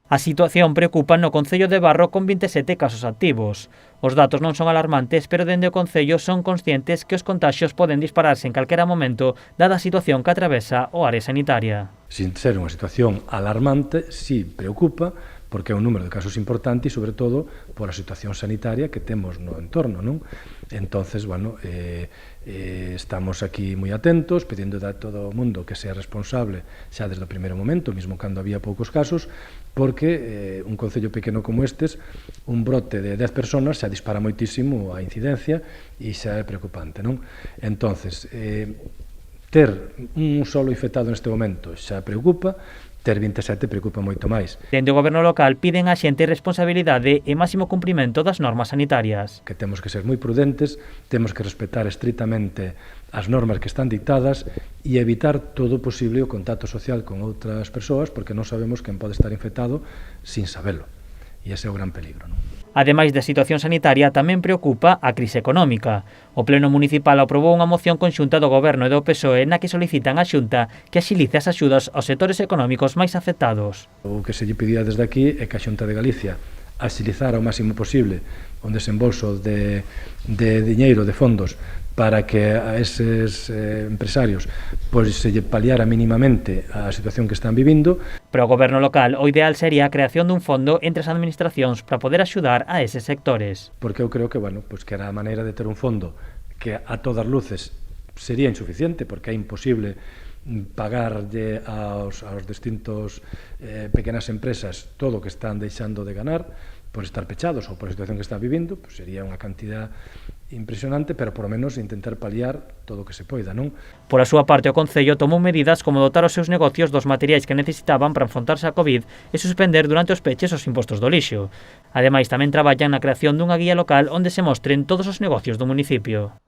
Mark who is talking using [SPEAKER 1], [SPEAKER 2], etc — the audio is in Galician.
[SPEAKER 1] A situación preocupa no concello de Barro con 27 casos activos. Os datos non son alarmantes, pero dende o concello son conscientes que os contaxios poden dispararse en calquera momento dada a situación que atravesa o área sanitaria.
[SPEAKER 2] Sin ser unha situación alarmante, sí preocupa, porque é un número de casos importante e, sobre todo, por a situación sanitaria que temos no entorno, non? Entonces, bueno, estamos aquí moi atentos, pedindo a todo o mundo que sea responsable xa desde o primeiro momento, mesmo cando había poucos casos, porque un concello pequeno como estes, un brote de 10 personas xa dispara moitísimo a incidencia e xa é preocupante, non? Entonces, ter un solo infectado neste momento xa preocupa, ter 27 preocupa moito máis.
[SPEAKER 1] Dende o goberno local piden á xente responsabilidade e máximo cumprimento das normas sanitarias.
[SPEAKER 2] Que temos que ser moi prudentes, temos que respetar estritamente as normas que están dictadas e evitar todo o posible o contacto social con outras persoas, porque non sabemos quen pode estar infectado sin sabelo. E ese é o gran peligro, non?
[SPEAKER 1] Ademais da situación sanitaria, tamén preocupa a crise económica. O Pleno Municipal aprobou unha moción conxunta do Goberno e do PSOE na que solicitan á Xunta que axilice as axudas aos sectores económicos máis afectados.
[SPEAKER 2] O que se lle pedía desde aquí é que a Xunta de Galicia axilizara o máximo posible o desembolso de diñeiro, de fondos, para que a eses empresarios pois se lle paliara mínimamente a situación que están vivindo.
[SPEAKER 1] Para o goberno local, o ideal sería a creación dun fondo entre as administracións para poder axudar a eses sectores.
[SPEAKER 2] Porque eu creo que, bueno, pois que era a maneira de ter un fondo que a todas luces sería insuficiente, porque é imposible pagarlle aos distintos pequenas empresas todo o que están deixando de ganar por estar pechados ou por a situación que están vivindo, pues sería unha cantidad impresionante, pero por lo menos intentar paliar todo o que se poida, non?
[SPEAKER 1] Por a súa parte, o Concello tomou medidas como dotar os seus negocios dos materiais que necesitaban para enfrontarse á Covid e suspender durante os peches os impostos do lixo. Ademais, tamén traballan na creación dunha guía local onde se mostren todos os negocios do municipio.